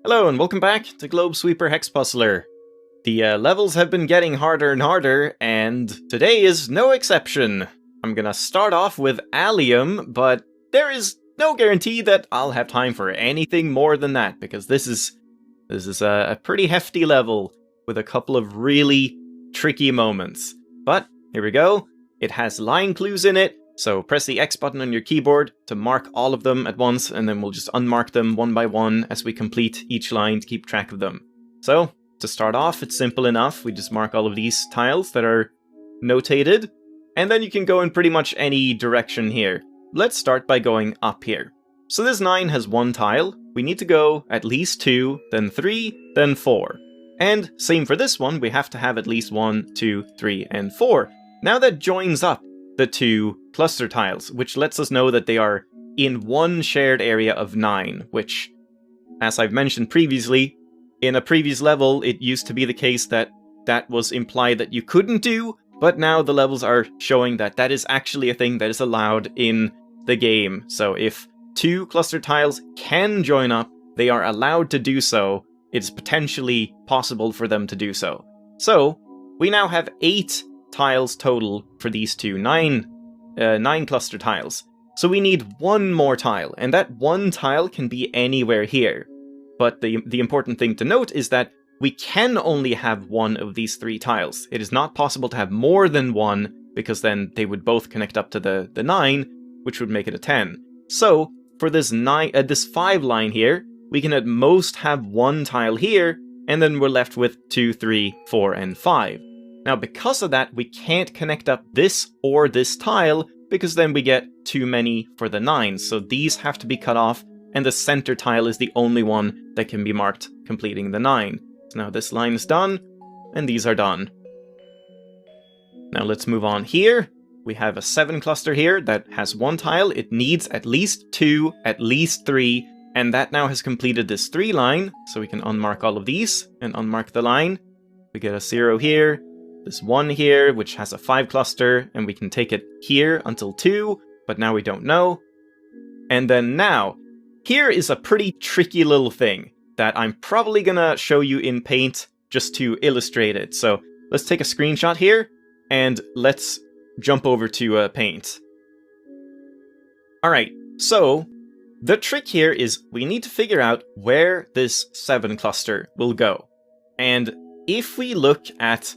Hello and welcome back to Globesweeper Hex Puzzler. The levels have been getting harder and harder, and today is no exception. I'm gonna start off with Allium, but there is no guarantee that I'll have time for anything more than that, because this is a pretty hefty level with a couple of really tricky moments. But here we go. It has line clues in it, so press the X button on your keyboard to mark all of them at once, and then we'll just unmark them one by one as we complete each line to keep track of them. So, to start off, it's simple enough. We just mark all of these tiles that are notated, and then you can go in pretty much any direction here. Let's start by going up here. So this 9 has one tile. We need to go at least 2, then 3, then 4. And same for this one, we have to have at least 1, 2, 3, and 4. Now that joins up the 2 cluster tiles, which lets us know that they are in one shared area of 9, which, as I've mentioned previously, in a previous level it used to be the case that that was implied that you couldn't do, but now the levels are showing that that is actually a thing that is allowed in the game. So if 2 cluster tiles can join up, they are allowed to do so. It's potentially possible for them to do so. So, we now have 8 tiles total for these two, 9 cluster tiles. So we need one more tile, and that one tile can be anywhere here. But the important thing to note is that we can only have one of these 3 tiles. It is not possible to have more than one, because then they would both connect up to the 9, which would make it a 10. So, for this 5 line here, we can at most have one tile here, and then we're left with 2, 3, 4, and 5. Now, because of that, we can't connect up this or this tile, because then we get too many for the 9, so these have to be cut off, and the center tile is the only one that can be marked completing the 9. So now this line is done, and these are done. Now let's move on here. We have a 7 cluster here that has one tile. It needs at least 2, at least 3, and that now has completed this 3 line, so we can unmark all of these, and unmark the line. We get a 0 here, this 1 here, which has a 5 cluster, and we can take it here until 2, but now we don't know. And then now, here is a pretty tricky little thing that I'm probably gonna show you in Paint just to illustrate it. So let's take a screenshot here, and let's jump over to Paint. Alright, so the trick here is we need to figure out where this 7 cluster will go. And if we look at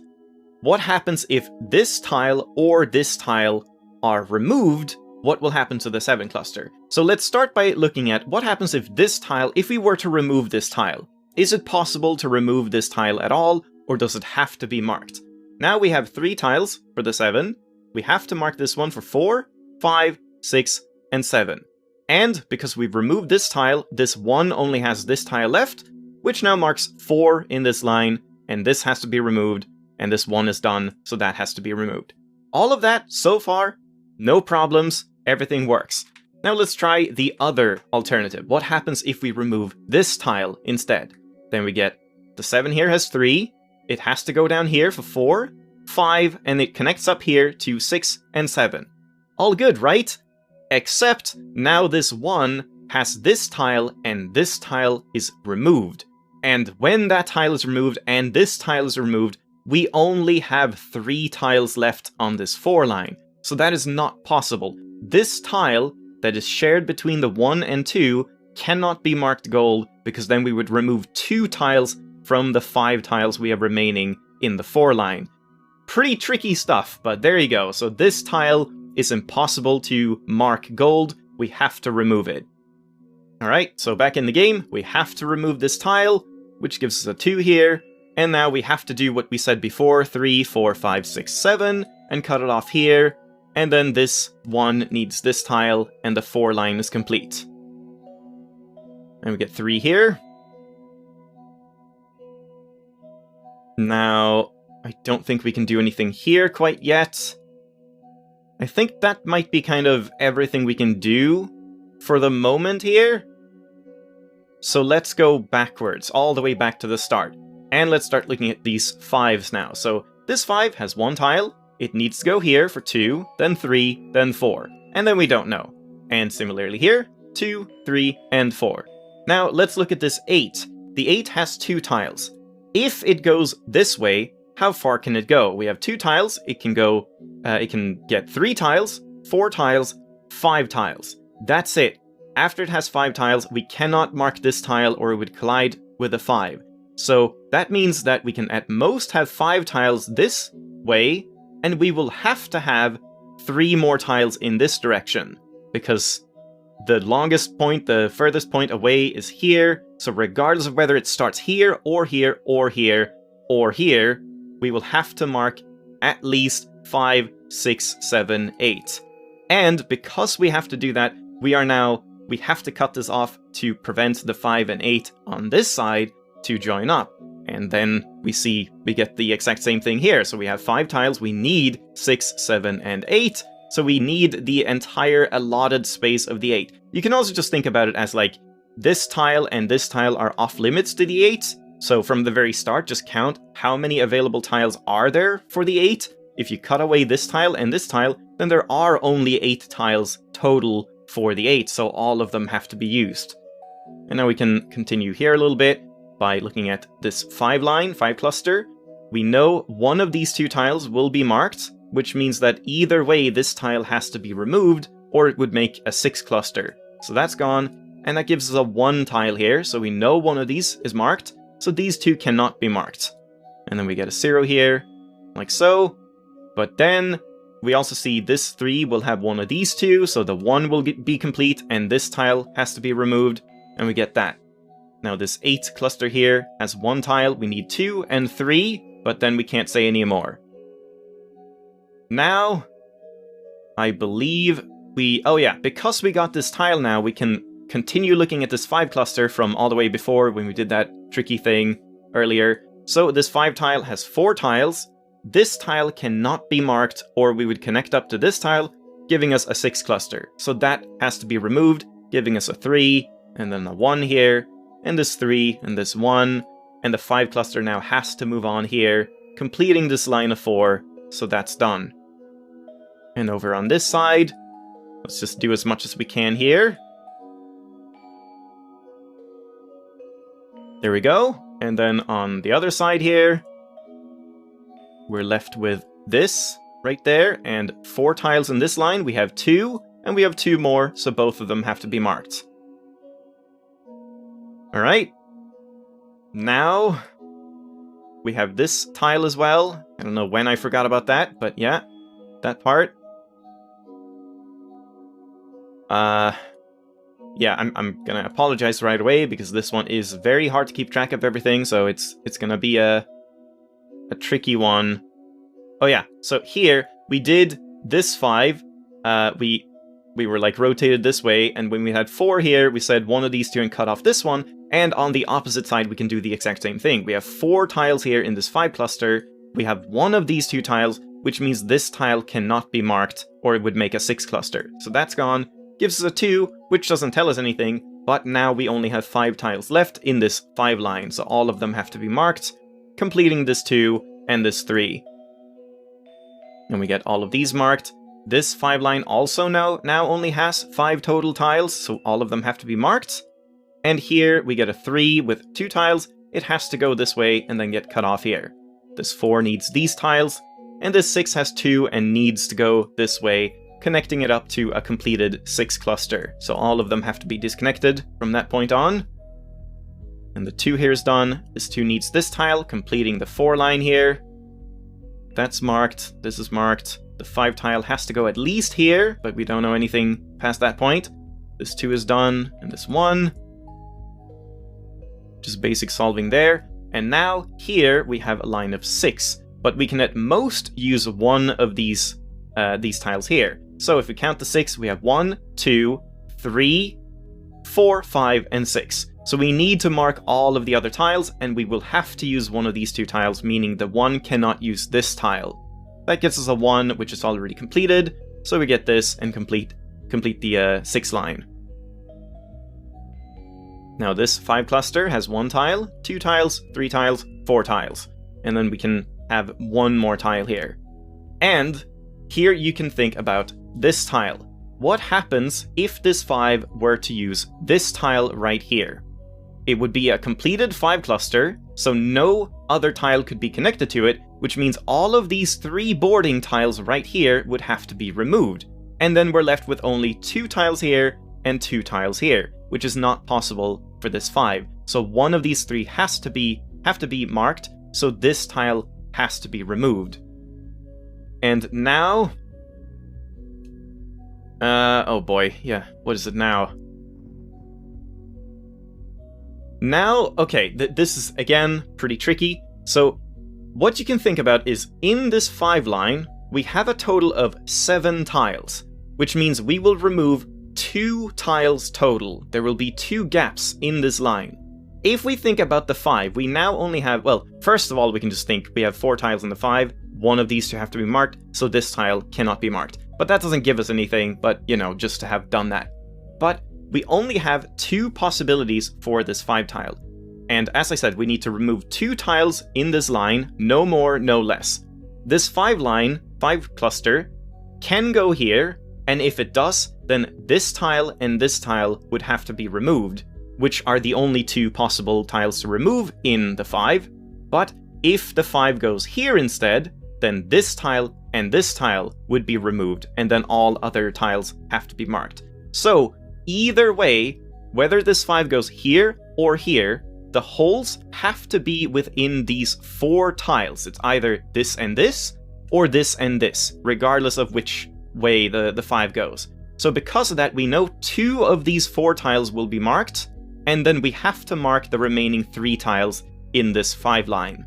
what happens if this tile or this tile are removed, what will happen to the 7 cluster? So let's start by looking at what happens if this tile, if we were to remove this tile. Is it possible to remove this tile at all, or does it have to be marked? Now we have 3 tiles for the 7. We have to mark this one for 4, 5, 6, and 7. And because we've removed this tile, this 1 only has this tile left, which now marks 4 in this line, and this has to be removed. And this 1 is done, so that has to be removed. All of that, so far, no problems, everything works. Now let's try the other alternative. What happens if we remove this tile instead? Then we get, the 7 here has 3, it has to go down here for 4, 5, and it connects up here to 6 and 7. All good, right? Except, now this 1 has this tile, and this tile is removed. And when that tile is removed, and this tile is removed, we only have 3 tiles left on this 4 line, so that is not possible. This tile that is shared between the 1 and 2 cannot be marked gold, because then we would remove 2 tiles from the 5 tiles we have remaining in the 4 line. Pretty tricky stuff, but there you go. So this tile is impossible to mark gold, we have to remove it. Alright, so back in the game, we have to remove this tile, which gives us a 2 here. And now we have to do what we said before, 3, 4, 5, 6, 7, and cut it off here. And then this 1 needs this tile, and the 4 line is complete. And we get 3 here. Now, I don't think we can do anything here quite yet. I think that might be kind of everything we can do for the moment here. So let's go backwards, all the way back to the start. And let's start looking at these 5s now. So this 5 has 1 tile, it needs to go here for 2, then 3, then 4, and then we don't know. And similarly here, 2, 3, and 4. Now let's look at this 8. the 8 has 2 tiles. If it goes this way, how far can it go? We have 2 tiles, it can go, it can get 3 tiles, 4 tiles, 5 tiles. That's it. After it has 5 tiles, we cannot mark this tile or it would collide with a 5. So that means that we can at most have 5 tiles this way, and we will have to have 3 more tiles in this direction, because the longest point, the furthest point away is here, so regardless of whether it starts here, or here, or here, or here, we will have to mark at least 5, 6, 7, 8. And because we have to do that, we have to cut this off to prevent the 5 and 8 on this side to join up. And then we get the exact same thing here. So we have 5 tiles, we need 6, 7, and 8. So we need the entire allotted space of the 8. You can also just think about it as like, this tile and this tile are off limits to the 8. So from the very start, just count how many available tiles are there for the 8. If you cut away this tile and this tile, then there are only 8 tiles total for the 8, so all of them have to be used. And now we can continue here a little bit by looking at this 5 cluster. We know one of these 2 tiles will be marked, which means that either way this tile has to be removed, or it would make a 6 cluster. So that's gone, and that gives us a 1 tile here, so we know one of these is marked, so these 2 cannot be marked. And then we get a 0 here, like so. But then we also see this 3 will have one of these 2, so the 1 will be complete, and this tile has to be removed, and we get that. Now this 8 cluster here has 1 tile, we need 2 and 3, but then we can't say any more. Now, I believe because we got this tile now, we can continue looking at this 5 cluster from all the way before when we did that tricky thing earlier. So this 5 tile has 4 tiles. This tile cannot be marked, or we would connect up to this tile, giving us a 6 cluster. So that has to be removed, giving us a 3, and then a 1 here, and this 3, and this 1, and the 5 cluster now has to move on here, completing this line of 4, so that's done. And over on this side, let's just do as much as we can here. There we go, and then on the other side here, we're left with this right there, and 4 tiles in this line. We have 2, and we have 2 more, so both of them have to be marked. Alright. Now, we have this tile as well. I don't know when I forgot about that, but yeah, that part. Yeah, I'm gonna apologize right away, because this one is very hard to keep track of everything, so it's gonna be a tricky one. Oh yeah, so here, we did this 5, we were like rotated this way, and when we had 4 here, we said one of these 2 and cut off this one, and on the opposite side we can do the exact same thing. We have 4 tiles here in this 5 cluster, we have one of these 2 tiles, which means this tile cannot be marked, or it would make a 6 cluster. So that's gone, gives us a 2, which doesn't tell us anything, but now we only have 5 tiles left in this 5 line, so all of them have to be marked, completing this 2 and this 3. And we get all of these marked. This 5 line also now only has 5 total tiles, so all of them have to be marked. And here we get a 3 with 2 tiles. It has to go this way and then get cut off here. This 4 needs these tiles, and this 6 has 2 and needs to go this way, connecting it up to a completed 6 cluster. So all of them have to be disconnected from that point on. And the 2 here is done. This 2 needs this tile, completing the 4 line here. That's marked. This is marked. The 5 tile has to go at least here, but we don't know anything past that point. This 2 is done, and this 1. Just basic solving there. And now, here, we have a line of 6. But we can at most use one of these tiles here. So if we count the 6, we have 1, 2, 3, 4, 5, and 6. So we need to mark all of the other tiles, and we will have to use one of these 2 tiles, meaning the 1 cannot use this tile. That gets us a 1, which is already completed, so we get this and complete the 6 line. Now this 5 cluster has 1 tile, 2 tiles, 3 tiles, 4 tiles, and then we can have 1 more tile here. And here you can think about this tile. What happens if this 5 were to use this tile right here? it would be a completed 5 cluster, so no other tile could be connected to it, which means all of these 3 boarding tiles right here would have to be removed. And then we're left with only 2 tiles here and 2 tiles here, which is not possible for this 5. So one of these 3 have to be marked, so this tile has to be removed. And now... oh boy, yeah, what is it now? Now, okay, this is, again, pretty tricky. So, what you can think about is, in this 5 line, we have a total of 7 tiles, which means we will remove 2 tiles total. There will be 2 gaps in this line. If we think about the 5, we now only have, well, first of all, we can just think we have 4 tiles in the 5, one of these 2 have to be marked, so this tile cannot be marked. But that doesn't give us anything, but, you know, just to have done that. But we only have 2 possibilities for this 5 tile. And as I said, we need to remove 2 tiles in this line, no more, no less. This 5 cluster, can go here, and if it does, then this tile and this tile would have to be removed, which are the only 2 possible tiles to remove in the 5. But if the 5 goes here instead, then this tile and this tile would be removed, and then all other tiles have to be marked. So, either way, whether this 5 goes here or here, the holes have to be within these 4 tiles. It's either this and this, or this and this, regardless of which way the 5 goes. So because of that, we know 2 of these 4 tiles will be marked, and then we have to mark the remaining 3 tiles in this 5 line.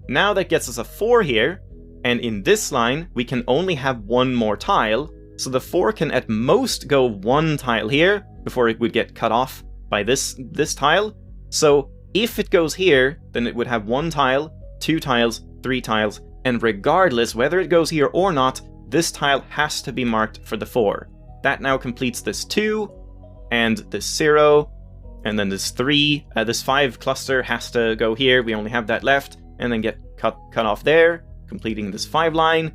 Now that gets us a 4 here, and in this line, we can only have 1 more tile, so the 4 can at most go 1 tile here, before it would get cut off by this tile. So if it goes here, then it would have 1 tile, 2 tiles, 3 tiles, and regardless whether it goes here or not, this tile has to be marked for the 4. That now completes this 2, and this 0, and then this 3. This 5 cluster has to go here, we only have that left, and then get cut off there, completing this 5 line,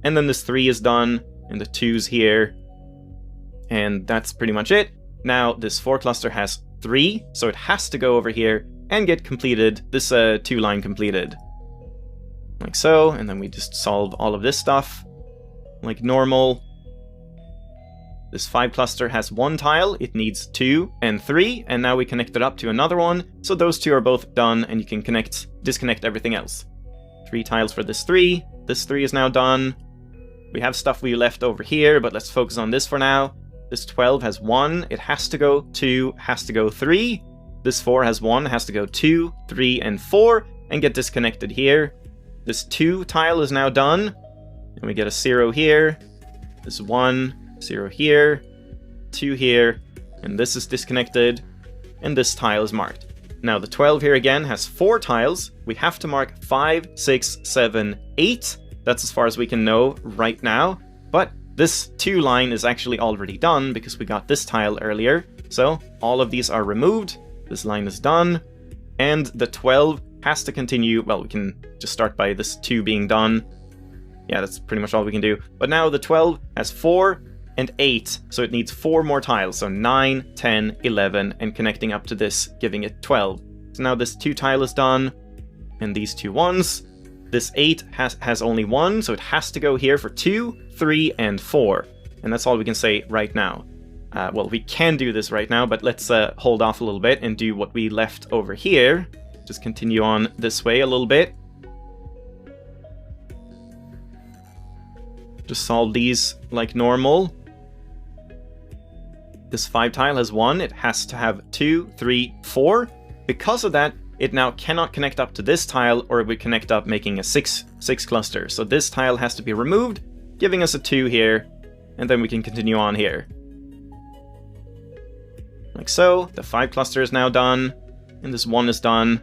and then this 3 is done, and the 2's here, and that's pretty much it. Now this 4 cluster has 3, so it has to go over here and get completed, this 2 line completed. Like so, and then we just solve all of this stuff like normal. This 5 cluster has 1 tile, it needs 2 and 3, and now we connect it up to another one, so those 2 are both done, and you can disconnect everything else. 3 tiles for this 3 is now done. We have stuff we left over here, but let's focus on this for now. This 12 has 1, it has to go 2, has to go 3. This 4 has 1, has to go 2, 3, and 4, and get disconnected here. This 2 tile is now done, and we get a 0 here. This 1, 0 here, 2 here, and this is disconnected, and this tile is marked. Now the 12 here again has 4 tiles. We have to mark 5, 6, 7, 8. That's as far as we can know right now, but this 2 line is actually already done because we got this tile earlier. So all of these are removed, this line is done, and the 12 has to continue. Well, we can just start by this 2 being done. Yeah, that's pretty much all we can do. But now the 12 has 4 and 8, so it needs 4 more tiles. So 9, 10, 11, and connecting up to this, giving it 12. So now this 2 tile is done, and these 2 ones. This 8 has only 1, so it has to go here for 2, 3, and 4. And that's all we can say right now. Well, we can do this right now, but let's hold off a little bit and do what we left over here. Just continue on this way a little bit. Just solve these like normal. This 5 tile has 1, it has to have 2, 3, 4. Because of that, it now cannot connect up to this tile, or it would connect up making a 6 cluster. So this tile has to be removed, giving us a 2 here, and then we can continue on here. Like so, the 5 cluster is now done, and this 1 is done.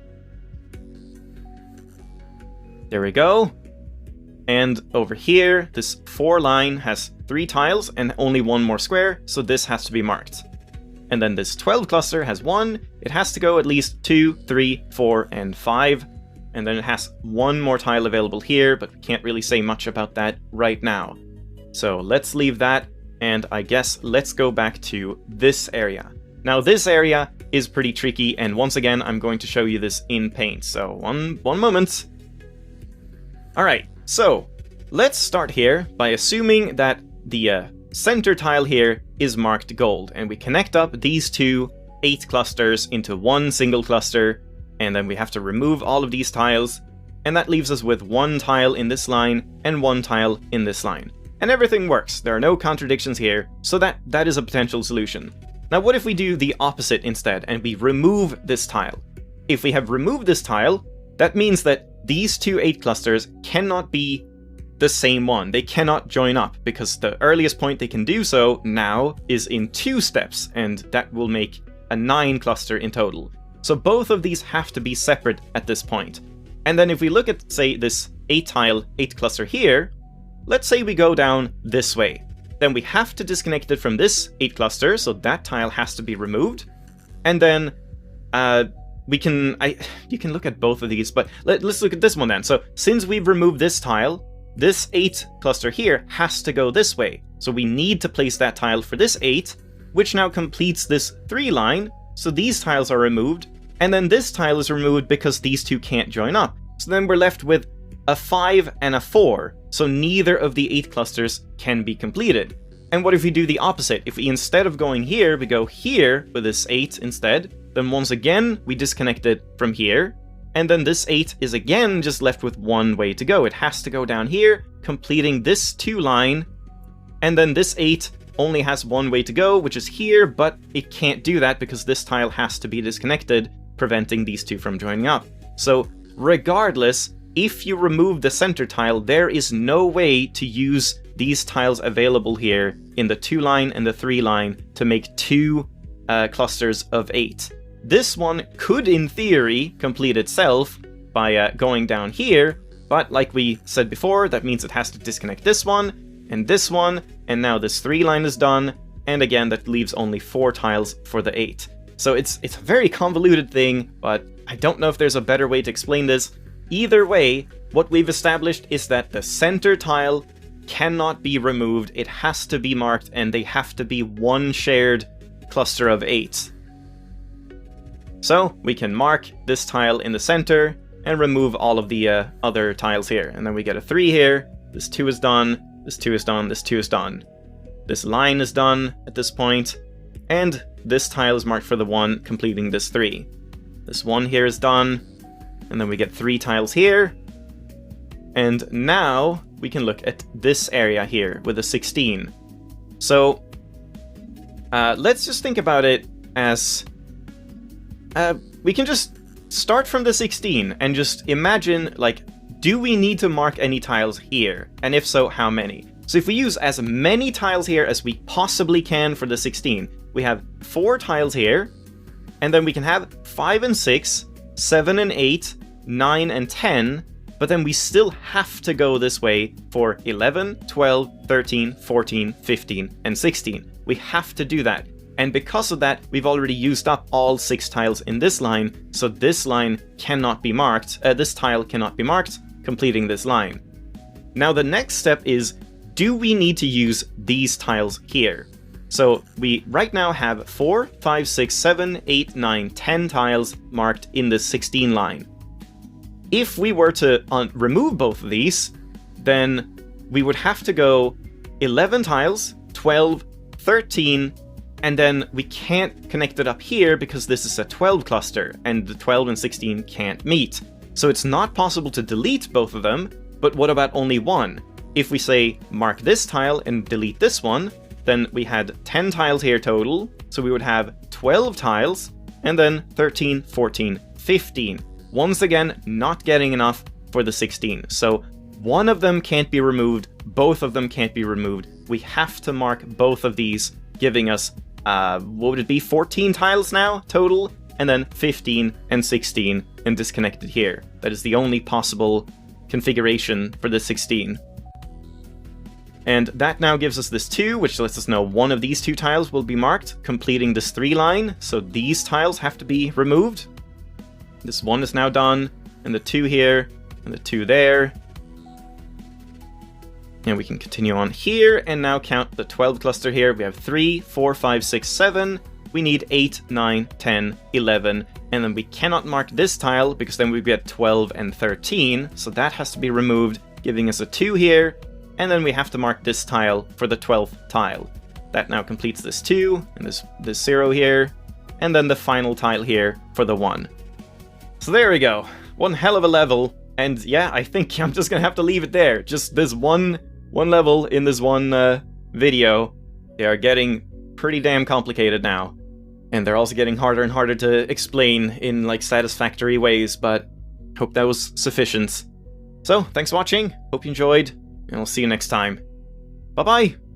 There we go. And over here, this 4 line has 3 tiles and only 1 more square, so this has to be marked. And then this 12 cluster has 1, it has to go at least 2, 3, 4, and 5. And then it has 1 more tile available here, but we can't really say much about that right now. So let's leave that, and I guess let's go back to this area. Now this area is pretty tricky, and once again I'm going to show you this in Paint, so one moment. Alright, so let's start here by assuming that the center tile here is marked gold, and we connect up these two 8 clusters into one single cluster, and then we have to remove all of these tiles, and that leaves us with 1 tile in this line and 1 tile in this line. And everything works, there are no contradictions here, so that is a potential solution. Now what if we do the opposite instead, and we remove this tile? If we have removed this tile, that means that these two 8 clusters cannot be the same one. They cannot join up, because the earliest point they can do so now is in 2 steps, and that will make a 9 cluster in total. So both of these have to be separate at this point. And then if we look at, say, this 8 tile, 8 cluster here, let's say we go down this way. Then we have to disconnect it from this 8 cluster, so that tile has to be removed. And then you can look at both of these, but let's look at this one then. So since we've removed this tile, this 8 cluster here has to go this way. So we need to place that tile for this 8, which now completes this 3 line. So these tiles are removed, and then this tile is removed because these two can't join up. So then we're left with a 5 and a 4, so neither of the 8 clusters can be completed. And what if we do the opposite? If we, instead of going here, we go here with this 8 instead, then once again we disconnect it from here, and then this 8 is again just left with 1 way to go. It has to go down here, completing this 2 line, and then this 8 only has 1 way to go, which is here, but it can't do that because this tile has to be disconnected, preventing these two from joining up. So regardless, if you remove the center tile, there is no way to use these tiles available here in the 2 line and the 3 line to make 2 clusters of 8. This one could, in theory, complete itself by going down here, but like we said before, that means it has to disconnect this one, and now this 3 line is done, and again that leaves only 4 tiles for the 8. So it's a very convoluted thing, but I don't know if there's a better way to explain this. Either way, what we've established is that the center tile cannot be removed, it has to be marked, and they have to be one shared cluster of 8. So we can mark this tile in the center and remove all of the other tiles here, and then we get a 3 here, this 2 is done, this 2 is done, this 2 is done. This line is done at this point, and this tile is marked for the 1, completing this 3. This 1 here is done, and then we get 3 tiles here, and now we can look at this area here with a 16. So let's just think about it as we can just start from the 16 and just imagine, like, do we need to mark any tiles here? And if so, how many? So if we use as many tiles here as we possibly can for the 16, we have 4 tiles here, and then we can have 5 and 6, 7 and 8, 9 and 10, but then we still have to go this way for 11, 12, 13, 14, 15, and 16. We have to do that. And because of that, we've already used up all 6 tiles in this line, so this line cannot be marked, this tile cannot be marked, completing this line. Now the next step is, do we need to use these tiles here? So we right now have 4, 5, 6, 7, 8, 9, 10 tiles marked in the 16 line. If we were to remove both of these, then we would have to go 11 tiles, 12, 13, and then we can't connect it up here because this is a 12 cluster, and the 12 and 16 can't meet. So it's not possible to delete both of them, but what about only one? If we say mark this tile and delete this one, then we had 10 tiles here total, so we would have 12 tiles, and then 13, 14, 15. Once again, not getting enough for the 16. So one of them can't be removed, both of them can't be removed. We have to mark both of these, giving us, what would it be, 14 tiles now total, and then 15 and 16, and disconnected here. That is the only possible configuration for the 16. And that now gives us this 2, which lets us know one of these 2 tiles will be marked, completing this 3 line, so these tiles have to be removed. This 1 is now done, and the 2 here, and the 2 there. And we can continue on here, and now count the 12 cluster here. We have 3, 4, 5, 6, 7, we need 8, 9, 10, 11, and then we cannot mark this tile because then we get 12 and 13, so that has to be removed, giving us a 2 here, and then we have to mark this tile for the 12th tile. That now completes this 2, and this 0 here, and then the final tile here for the 1. So there we go. One hell of a level, and yeah, I think I'm just gonna have to leave it there. Just this one level in this one video. They are getting pretty damn complicated now. And they're also getting harder and harder to explain in, like, satisfactory ways, but hope that was sufficient. So, thanks for watching, hope you enjoyed, and I'll see you next time. Bye-bye!